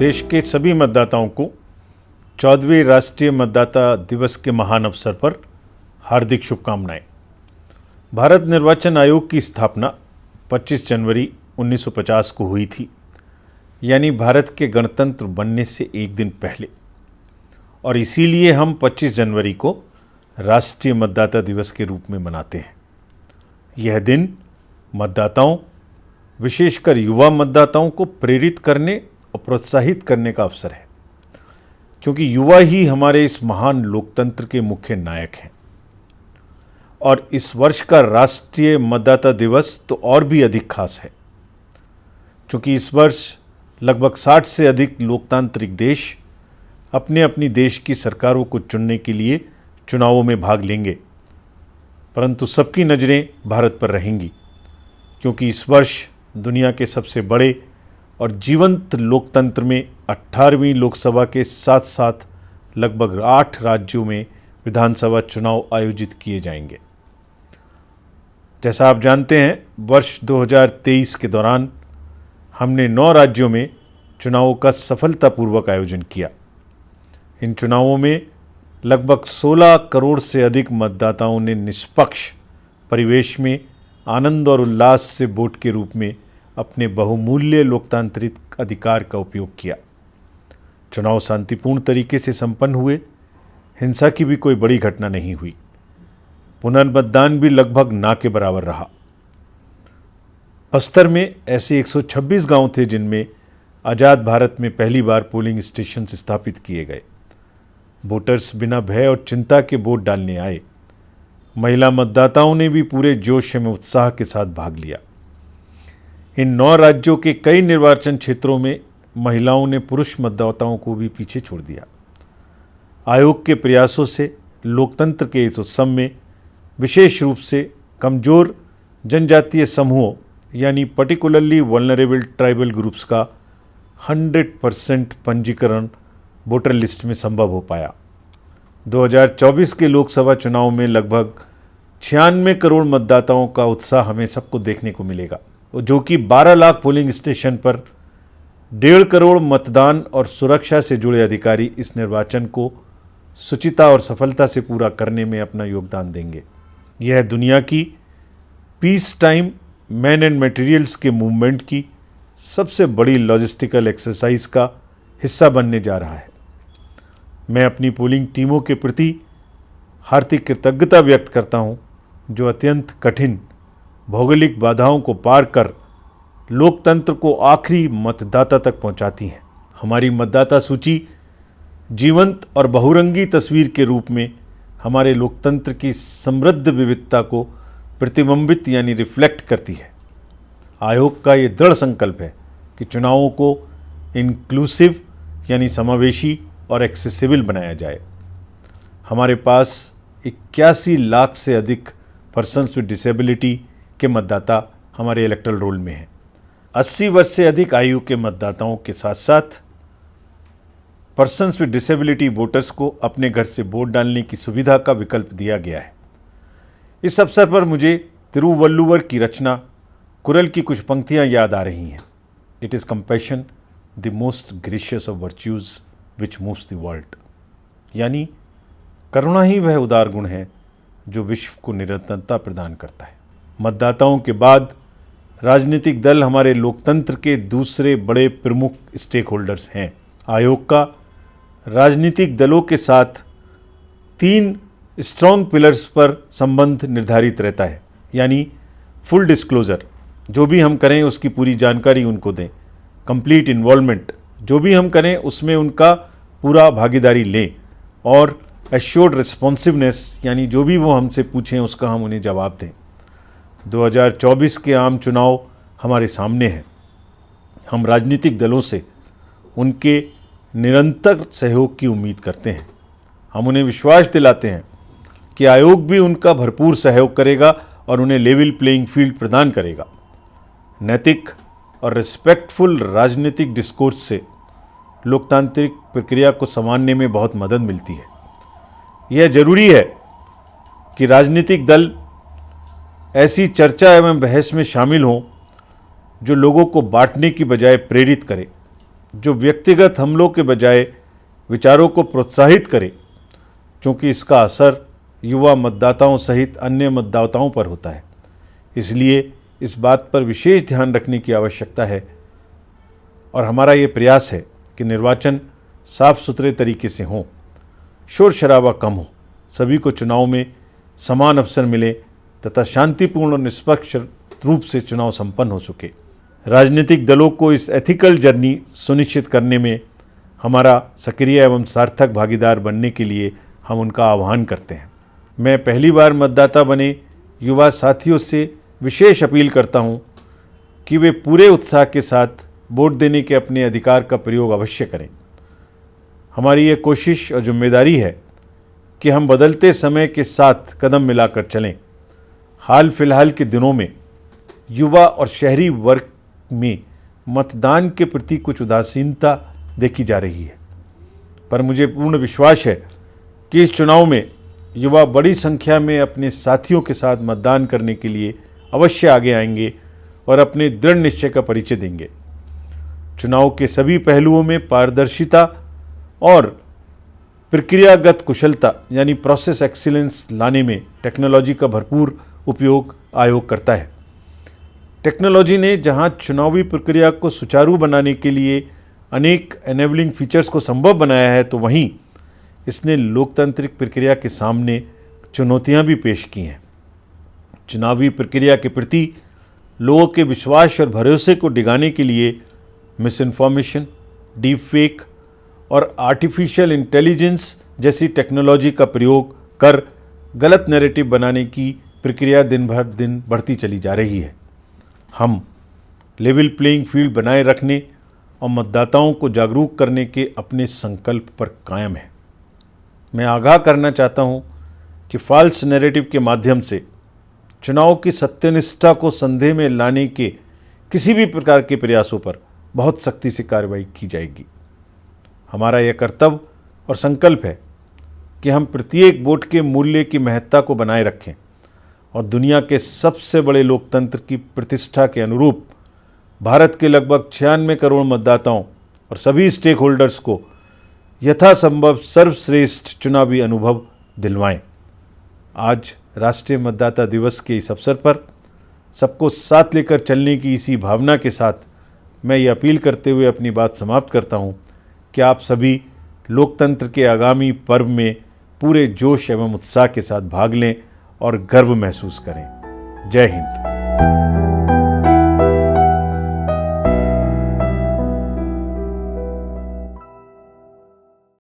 देश के सभी मतदाताओं को 14वें राष्ट्रीय मतदाता दिवस के महान अवसर पर हार्दिक शुभकामनाएं। भारत निर्वाचन आयोग की स्थापना 25 जनवरी 1950 को हुई थी, यानी भारत के गणतंत्र बनने से एक दिन पहले, और इसीलिए हम 25 जनवरी को राष्ट्रीय मतदाता दिवस के रूप में मनाते हैं। यह दिन मतदाताओं, विशेषकर युवा मतदाताओं को प्रेरित करने और प्रोत्साहित करने का अवसर है, क्योंकि युवा ही हमारे इस महान लोकतंत्र के मुख्य नायक हैं। और इस वर्ष का राष्ट्रीय मतदाता दिवस तो और भी अधिक खास है, क्योंकि इस वर्ष लगभग 60 से अधिक लोकतांत्रिक देश अपने अपनी देश की सरकारों को चुनने के लिए चुनावों में भाग लेंगे, परंतु सबकी नज़रें भारत पर रहेंगी, क्योंकि इस वर्ष दुनिया के सबसे बड़े और जीवंत लोकतंत्र में 18वीं लोकसभा के साथ साथ लगभग 8 राज्यों में विधानसभा चुनाव आयोजित किए जाएंगे। जैसा आप जानते हैं, वर्ष 2023 के दौरान हमने 9 राज्यों में चुनावों का सफलतापूर्वक आयोजन किया। इन चुनावों में लगभग 16 करोड़ से अधिक मतदाताओं ने निष्पक्ष परिवेश में आनंद और उल्लास से वोट के रूप में अपने बहुमूल्य लोकतांत्रिक अधिकार का उपयोग किया। चुनाव शांतिपूर्ण तरीके से संपन्न हुए, हिंसा की भी कोई बड़ी घटना नहीं हुई। पुनर्मतदान भी लगभग ना के बराबर रहा। बस्तर में ऐसे 126 गांव थे जिनमें आज़ाद भारत में पहली बार पोलिंग स्टेशन स्थापित किए गए। वोटर्स बिना भय और चिंता के वोट डालने आए। महिला मतदाताओं ने भी पूरे जोश में उत्साह के साथ भाग लिया। इन 9 राज्यों के कई निर्वाचन क्षेत्रों में महिलाओं ने पुरुष मतदाताओं को भी पीछे छोड़ दिया। आयोग के प्रयासों से लोकतंत्र के इस उत्सव में विशेष रूप से कमज़ोर जनजातीय समूहों यानी पर्टिकुलरली वल्नरेबल ट्राइबल ग्रुप्स का 100% पंजीकरण वोटर लिस्ट में संभव हो पाया। 2024 के लोकसभा चुनाव में लगभग 96 करोड़ मतदाताओं का उत्साह हमें सबको देखने को मिलेगा, जो कि 12 लाख पोलिंग स्टेशन पर 1.5 करोड़ मतदान और सुरक्षा से जुड़े अधिकारी इस निर्वाचन को सुचिता और सफलता से पूरा करने में अपना योगदान देंगे। यह दुनिया की peace time man and materials के मूवमेंट की सबसे बड़ी लॉजिस्टिकल एक्सरसाइज का हिस्सा बनने जा रहा है। मैं अपनी पोलिंग टीमों के प्रति हार्दिक कृतज्ञता व्यक्त करता हूं, जो अत्यंत कठिन भौगोलिक बाधाओं को पार कर लोकतंत्र को आखिरी मतदाता तक पहुंचाती हैं। हमारी मतदाता सूची जीवंत और बहुरंगी तस्वीर के रूप में हमारे लोकतंत्र की समृद्ध विविधता को प्रतिबिंबित यानी रिफ्लेक्ट करती है। आयोग का ये दृढ़ संकल्प है कि चुनावों को इंक्लूसिव यानी समावेशी और एक्सेसिबल बनाया जाए। हमारे पास 81 लाख से अधिक पर्सन्स विद डिसेबिलिटी के मतदाता हमारे इलेक्टोरल रोल में हैं। 80 वर्ष से अधिक आयु के मतदाताओं के साथ साथ पर्सन्स विद डिसेबिलिटी वोटर्स को अपने घर से वोट डालने की सुविधा का विकल्प दिया गया है। इस अवसर पर मुझे तिरुवल्लुवर की रचना कुरल की कुछ पंक्तियां याद आ रही हैं। It is compassion the most gracious of virtues which moves the world, यानी करुणा ही वह उदार गुण है जो विश्व को निरंतरता प्रदान करता है। मतदाताओं के बाद राजनीतिक दल हमारे लोकतंत्र के दूसरे बड़े प्रमुख स्टेक होल्डर्स हैं। आयोग का राजनीतिक दलों के साथ 3 स्ट्रॉन्ग पिलर्स पर संबंध निर्धारित रहता है, यानी फुल डिस्क्लोजर, जो भी हम करें उसकी पूरी जानकारी उनको दें। कंप्लीट इन्वॉल्वमेंट, जो भी हम करें उसमें उनका पूरा भागीदारी लें। और एश्योर्ड रिस्पॉन्सिवनेस, यानी जो भी वो हमसे पूछें उसका हम उन्हें जवाब दें। 2024 के आम चुनाव हमारे सामने हैं। हम राजनीतिक दलों से उनके निरंतर सहयोग की उम्मीद करते हैं। हम उन्हें विश्वास दिलाते हैं कि आयोग भी उनका भरपूर सहयोग करेगा और उन्हें लेवल प्लेइंग फील्ड प्रदान करेगा। नैतिक और रिस्पेक्टफुल राजनीतिक डिस्कोर्स से लोकतांत्रिक प्रक्रिया को संभालने में बहुत मदद मिलती है। यह जरूरी है कि राजनीतिक दल ऐसी चर्चा एवं बहस में शामिल हों जो लोगों को बांटने की बजाय प्रेरित करे, जो व्यक्तिगत हमलों के बजाय विचारों को प्रोत्साहित करे, क्योंकि इसका असर युवा मतदाताओं सहित अन्य मतदाताओं पर होता है। इसलिए इस बात पर विशेष ध्यान रखने की आवश्यकता है और हमारा ये प्रयास है कि निर्वाचन साफ सुथरे तरीके से हों, शोर शराबा कम हो, सभी को चुनाव में समान अवसर मिले तथा शांतिपूर्ण और निष्पक्ष रूप से चुनाव संपन्न हो सके। राजनीतिक दलों को इस एथिकल जर्नी सुनिश्चित करने में हमारा सक्रिय एवं सार्थक भागीदार बनने के लिए हम उनका आह्वान करते हैं। मैं पहली बार मतदाता बने युवा साथियों से विशेष अपील करता हूं कि वे पूरे उत्साह के साथ वोट देने के अपने अधिकार का प्रयोग अवश्य करें। हमारी ये कोशिश और जिम्मेदारी है कि हम बदलते समय के साथ कदम मिलाकर चलें। हाल फिलहाल के दिनों में युवा और शहरी वर्ग में मतदान के प्रति कुछ उदासीनता देखी जा रही है, पर मुझे पूर्ण विश्वास है कि इस चुनाव में युवा बड़ी संख्या में अपने साथियों के साथ मतदान करने के लिए अवश्य आगे आएंगे और अपने दृढ़ निश्चय का परिचय देंगे। चुनाव के सभी पहलुओं में पारदर्शिता और प्रक्रियागत कुशलता यानी प्रोसेस एक्सीलेंस लाने में टेक्नोलॉजी का भरपूर उपयोग आयोग करता है। टेक्नोलॉजी ने जहां चुनावी प्रक्रिया को सुचारू बनाने के लिए अनेक एनेबलिंग फीचर्स को संभव बनाया है, तो वहीं इसने लोकतांत्रिक प्रक्रिया के सामने चुनौतियां भी पेश की हैं। चुनावी प्रक्रिया के प्रति लोगों के विश्वास और भरोसे को डिगाने के लिए मिस इन्फॉर्मेशन, डीप फेक और आर्टिफिशियल इंटेलिजेंस जैसी टेक्नोलॉजी का प्रयोग कर गलत नैरेटिव बनाने की प्रक्रिया दिन भर दिन बढ़ती चली जा रही है। हम लेवल प्लेइंग फील्ड बनाए रखने और मतदाताओं को जागरूक करने के अपने संकल्प पर कायम हैं। मैं आगाह करना चाहता हूं कि फॉल्स नैरेटिव के माध्यम से चुनाव की सत्यनिष्ठा को संदेह में लाने के किसी भी प्रकार के प्रयासों पर बहुत सख्ती से कार्रवाई की जाएगी। हमारा यह कर्तव्य और संकल्प है कि हम प्रत्येक वोट के मूल्य की महत्ता को बनाए रखें और दुनिया के सबसे बड़े लोकतंत्र की प्रतिष्ठा के अनुरूप भारत के लगभग 96 करोड़ मतदाताओं और सभी स्टेक होल्डर्स को यथासंभव सर्वश्रेष्ठ चुनावी अनुभव दिलवाएं। आज राष्ट्रीय मतदाता दिवस के इस अवसर पर सबको साथ लेकर चलने की इसी भावना के साथ मैं ये अपील करते हुए अपनी बात समाप्त करता हूँ कि आप सभी लोकतंत्र के आगामी पर्व में पूरे जोश एवं उत्साह के साथ भाग लें और गर्व महसूस करें। जय हिंद।